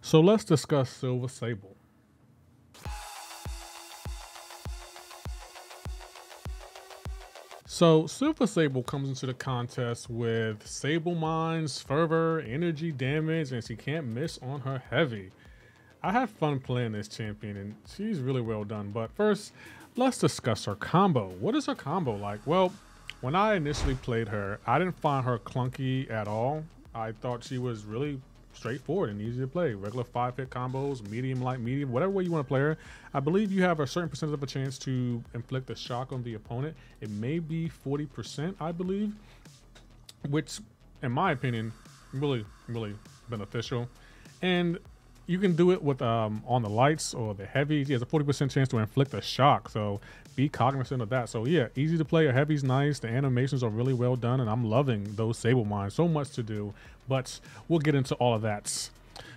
So let's discuss Silver Sable. So Silver Sable comes into the contest with Sable Mines, Fervor, Energy, Damage, and she can't miss on her Heavy. I had fun playing this champion and she's really well done, but first, let's discuss her combo. What is her combo like? Well, when I initially played her, I didn't find her clunky at all. I thought she was really straightforward and easy to play. Regular 5-hit combos, medium, light, medium, whatever way you want to play her. I believe you have a certain percentage of a chance to inflict a shock on the opponent. It may be 40%, I believe, which, in my opinion, really beneficial. And you can do it with on the lights or the heavy. He has a 40% chance to inflict a shock, so be cognizant of that. So yeah, easy to play. A heavy's nice. The animations are really well done, and I'm loving those Sable Mines. So much to do, but we'll get into all of that.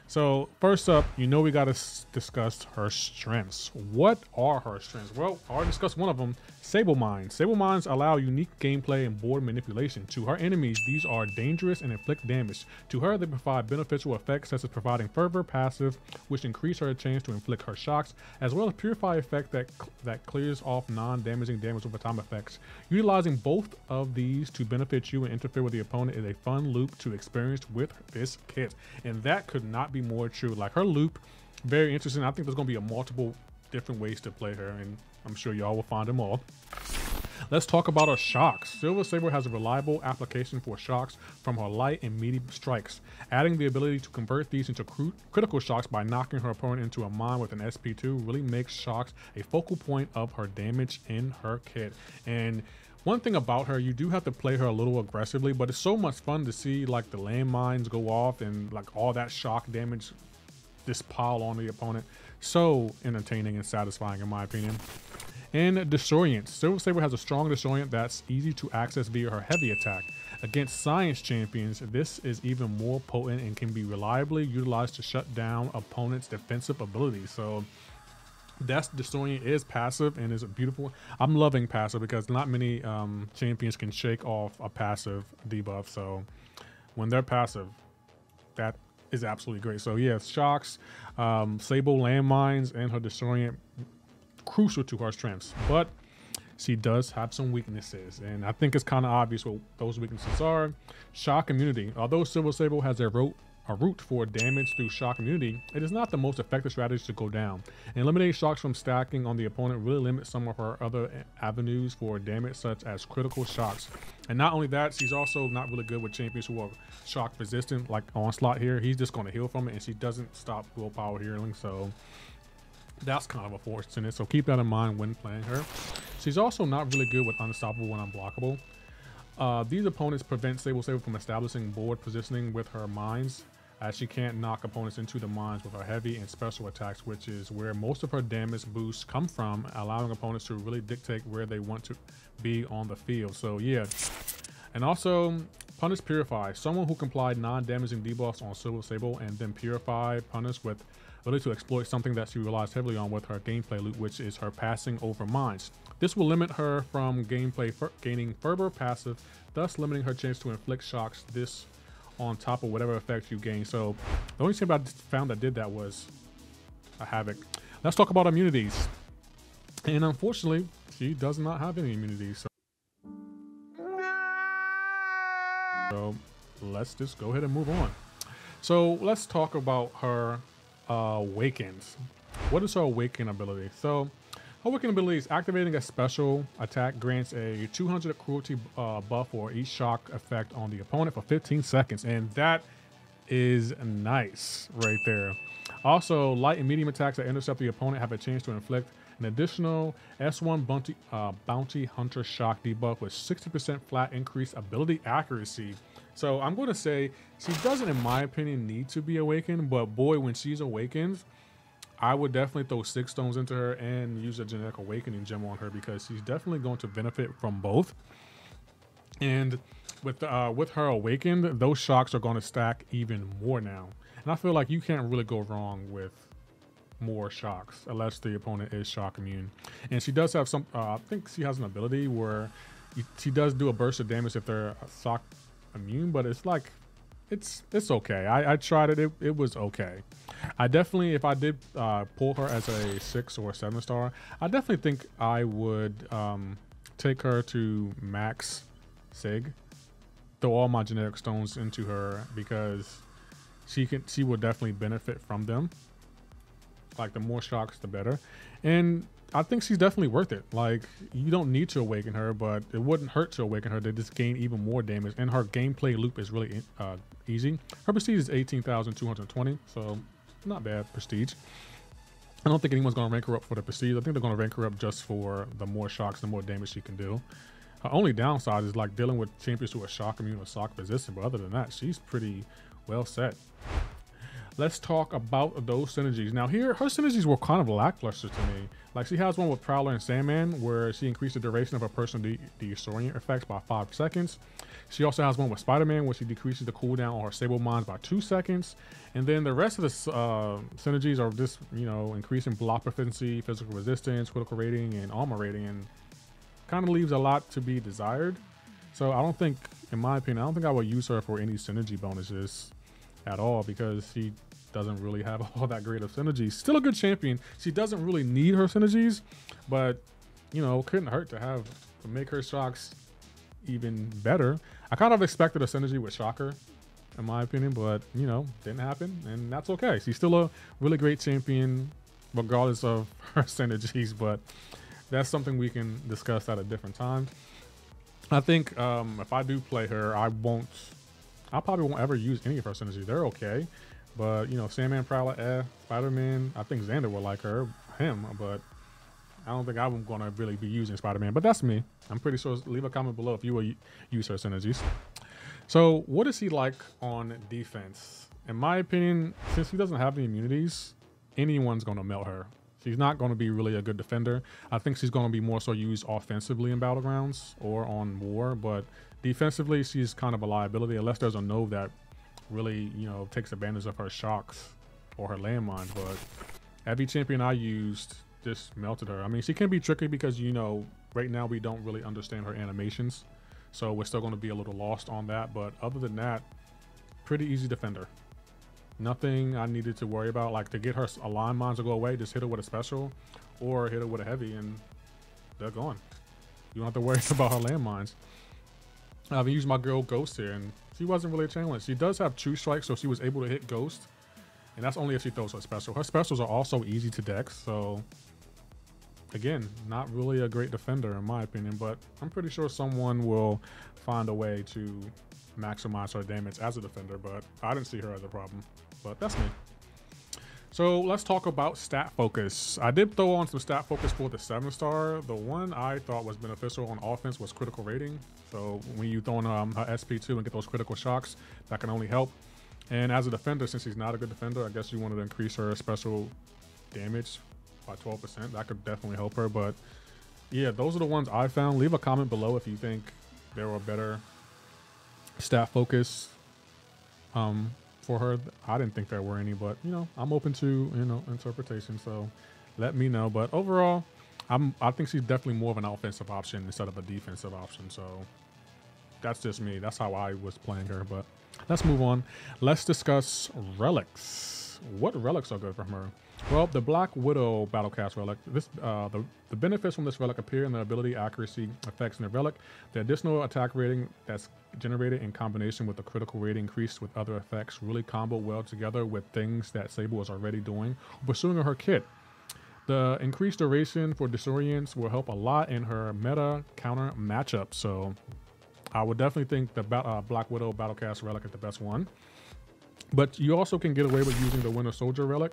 So first up, we got to discuss her strengths. What are her strengths? Well, I already discussed one of them, Sable Mines. Sable Mines allow unique gameplay and board manipulation. To her enemies, these are dangerous and inflict damage. To her, they provide beneficial effects such as providing Fervor passive, which increase her chance to inflict her shocks, as well as Purify effect that clears off non-damaging damage over time effects. Utilizing both of these to benefit you and interfere with the opponent is a fun loop to experience with this kit, and that could not be more true. Like, her loop, very interesting. I think there's going to be a multiple different ways to play her, and I'm sure y'all will find them all. Let's talk about her shocks. Silver Sable has a reliable application for shocks from her light and medium strikes, adding the ability to convert these into critical shocks by knocking her opponent into a mine with an SP2 really makes shocks a focal point of her damage in her kit. And one thing about her, you do have to play her a little aggressively, but it's so much fun to see like the landmines go off and like all that shock damage just pile on the opponent. So entertaining and satisfying in my opinion. And Destroyant. Silver Sable has a strong Destroyant that's easy to access via her heavy attack. Against Science champions, this is even more potent and can be reliably utilized to shut down opponents' defensive abilities. So that's Destroyant is passive and is beautiful. I'm loving passive because not many champions can shake off a passive debuff. So when they're passive, that is absolutely great. So yeah, shocks, Sable landmines, and her Destroyant, crucial to her strengths, but she does have some weaknesses, and I think it's kind of obvious what those weaknesses are. Shock immunity. Although Silver Sable has a route for damage through shock immunity, it is not the most effective strategy to go down. And eliminating shocks from stacking on the opponent really limits some of her other avenues for damage, such as critical shocks. And not only that, she's also not really good with champions who are shock resistant, like Onslaught here. He's just going to heal from it, and she doesn't stop willpower healing, so that's kind of a force in it, so keep that in mind when playing her. She's also not really good with unstoppable and unblockable. These opponents prevent Sable from establishing board positioning with her mines, as she can't knock opponents into the mines with her heavy and special attacks, which is where most of her damage boosts come from, allowing opponents to really dictate where they want to be on the field. So yeah. And also Punish Purify. Someone who complied non-damaging debuffs on Silver Sable and then Purify Punish with ability to exploit something that she relies heavily on with her gameplay loop, which is her passing over mines. This will limit her from gaining Fervor passive, thus limiting her chance to inflict shocks, this on top of whatever effects you gain. So the only thing I found that did that was a Havoc. Let's talk about immunities. And unfortunately, she does not have any immunities. So let's just go ahead and move on. So let's talk about her awakens. What is her awaken ability? So her awaken ability is activating a special attack, grants a 200 cruelty buff or each shock effect on the opponent for 15 seconds, and that is nice right there. Also, light and medium attacks that intercept the opponent have a chance to inflict an additional S1 bounty hunter shock debuff with 60% flat increased ability accuracy. So I'm going to say she doesn't, in my opinion, need to be awakened, but boy, when she's awakened, I would definitely throw 6 stones into her and use a genetic awakening gem on her, because she's definitely going to benefit from both. And with her awakened, those shocks are going to stack even more now. And I feel like you can't really go wrong with more shocks unless the opponent is shock immune. And she does have some, I think she has an ability where she does do a burst of damage if they're shock immune, but it's like it's okay. I tried it. It was okay. I definitely, if I did pull her as a 6 or a 7-star, I definitely think I would take her to max Sig, throw all my generic stones into her because she will definitely benefit from them. Like the more shocks, the better. And I think she's definitely worth it. Like you don't need to awaken her, but it wouldn't hurt to awaken her to just gain even more damage. And her gameplay loop is really easy. Her prestige is 18,220, so not bad prestige. I don't think anyone's going to rank her up for the prestige. I think they're going to rank her up just for the more shocks, the more damage she can do. Her only downside is like dealing with champions who are shock immune or shock resistant, but other than that, she's pretty well set. Let's talk about those synergies. Now here, her synergies were kind of lackluster to me. Like she has one with Prowler and Sandman where she increased the duration of her personal desorient effects by 5 seconds. She also has one with Spider-Man where she decreases the cooldown on her Sable mines by 2 seconds. And then the rest of the synergies are just, you know, increasing block proficiency, physical resistance, critical rating, and armor rating, and kind of leaves a lot to be desired. So I don't think, in my opinion, I don't think I would use her for any synergy bonuses at all because she doesn't really have all that great of synergies. Still a good champion. She doesn't really need her synergies, but you know, couldn't hurt to make her shocks even better. I kind of expected a synergy with Shocker, in my opinion, but you know, didn't happen, and that's okay. She's still a really great champion, regardless of her synergies, but that's something we can discuss at a different time. I think if I do play her, I probably won't ever use any of her synergies. They're okay. But, you know, Sandman, Prowler, Spider-Man, I think Xander will like him, but I don't think I'm going to really be using Spider-Man. But that's me. I'm pretty sure. Leave a comment below if you will use her synergies. So, what is he like on defense? In my opinion, since he doesn't have any immunities, anyone's going to melt her. She's not going to be really a good defender. I think she's going to be more so used offensively in Battlegrounds or on War, but defensively, she's kind of a liability unless there's a node that really, you know, takes advantage of her shocks or her landmines. But every champion I used just melted her. I mean, she can be tricky because, you know, right now we don't really understand her animations, so we're still going to be a little lost on that. But other than that, pretty easy defender. Nothing I needed to worry about. Like to get her align mines to go away, just hit her with a special or hit her with a heavy and they're gone. You don't have to worry about her landmines. I've used my girl Ghost here, and she wasn't really a challenge. She does have True Strike, so she was able to hit Ghost, and that's only if she throws her special. Her specials are also easy to dex, so again, not really a great defender in my opinion, but I'm pretty sure someone will find a way to maximize her damage as a defender, but I didn't see her as a problem. But that's me. So let's talk about stat focus. I did throw on some stat focus for the 7-star. The one I thought was beneficial on offense was critical rating. So when you throw in her SP2 and get those critical shocks, that can only help. And as a defender, since she's not a good defender, I guess you wanted to increase her special damage by 12%. That could definitely help her. But yeah, those are the ones I found. Leave a comment below if you think there were better stat focus for her. I didn't think there were any, but you know, I'm open to, you know, interpretation, so let me know. But overall, I think she's definitely more of an offensive option instead of a defensive option, so that's just me. That's how I was playing her. But let's move on. Let's discuss relics. What relics are good from her? Well, the Black Widow Battlecast relic. This the benefits from this relic appear in the ability, accuracy, effects in the relic. The additional attack rating that's generated in combination with the critical rating increased with other effects really combo well together with things that Sable is already doing or pursuing in her kit. The increased duration for disorients will help a lot in her meta counter matchup. So I would definitely think the Black Widow Battlecast relic is the best one. But you also can get away with using the Winter Soldier relic.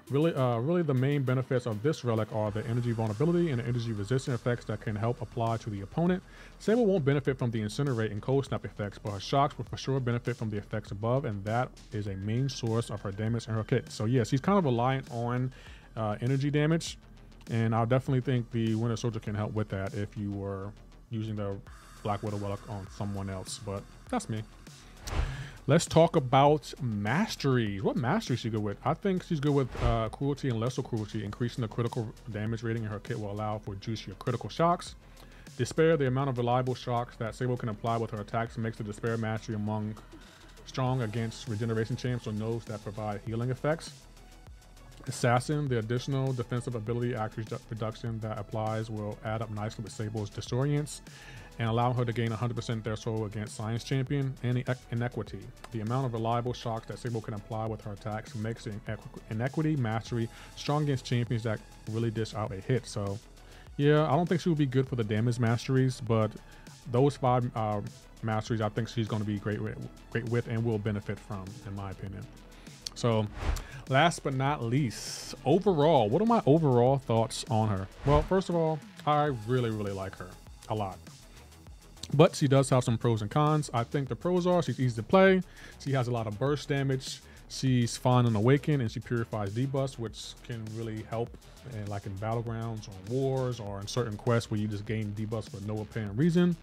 Really the main benefits of this relic are the energy vulnerability and the energy resistant effects that can help apply to the opponent. Sable won't benefit from the incinerate and cold snap effects, but her shocks will for sure benefit from the effects above, and that is a main source of her damage in her kit. So yeah, she's kind of reliant on energy damage, and I definitely think the Winter Soldier can help with that if you were using the Black Widow relic on someone else, but that's me. Let's talk about Masteries. What Masteries is she good with? I think she's good with Cruelty and Lesser Cruelty. Increasing the critical damage rating in her kit will allow for juicier critical shocks. Despair, the amount of reliable shocks that Sable can apply with her attacks makes the Despair Mastery among Strong against regeneration champs or nodes that provide healing effects. Assassin, the additional defensive ability accuracy reduction that applies will add up nicely with Sable's Disorients and allow her to gain 100% threshold against Science Champion and Inequity. The amount of reliable shocks that Sable can apply with her attacks makes Inequity Mastery strong against champions that really dish out a hit. So yeah, I don't think she will be good for the damage masteries, but those 5 masteries I think she's going to be great with and will benefit from, in my opinion. So last but not least, overall, what are my overall thoughts on her? Well, first of all, I really like her a lot. But she does have some pros and cons. I think the pros are she's easy to play. She has a lot of burst damage. She's fine on Awaken and she purifies debuffs, which can really help like in battlegrounds or wars or in certain quests where you just gain debuffs for no apparent reason.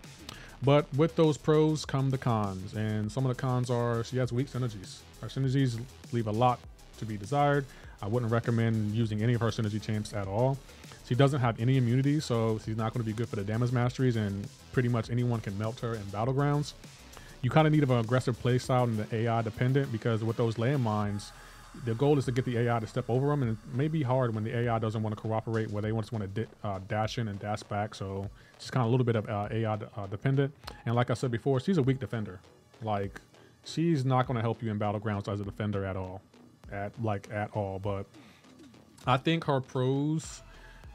But with those pros come the cons, and some of the cons are she has weak synergies. Her synergies leave a lot to be desired. I wouldn't recommend using any of her synergy champs at all. She doesn't have any immunity, so she's not going to be good for the damage masteries, and pretty much anyone can melt her in battlegrounds. You kind of need an aggressive playstyle and the AI dependent, because with those landmines, the goal is to get the AI to step over them, and it may be hard when the AI doesn't want to cooperate, where they just want to dash in and dash back. So she's kind of a little bit of AI dependent. And like I said before, she's a weak defender. Like, she's not going to help you in battlegrounds as a defender at all, at all. But I think her pros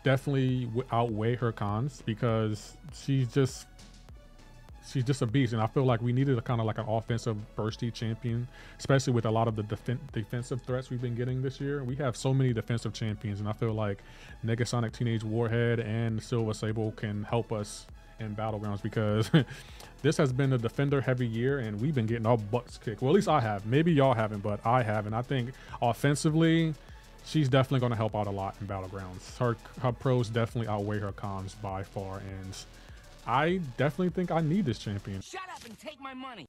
definitely outweigh her cons, because she's just a beast, and I feel like we needed a kind of like an offensive bursty champion, especially with a lot of the defensive threats we've been getting this year. We have so many defensive champions, and I feel like Negasonic Teenage Warhead and Silver Sable can help us in battlegrounds, because this has been a defender heavy year and we've been getting our butts kicked. Well, at least I have. Maybe y'all haven't, but I have, and I think offensively she's definitely going to help out a lot in battlegrounds. Her pros definitely outweigh her cons by far, and I definitely think I need this champion. Shut up and take my money.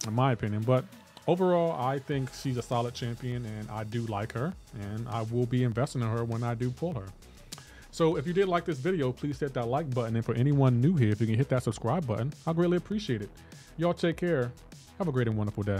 In my opinion, but overall, I think she's a solid champion, and I do like her, and I will be investing in her when I do pull her. So if you did like this video, please hit that like button, and for anyone new here, if you can hit that subscribe button, I'll greatly appreciate it. Y'all take care. Have a great and wonderful day.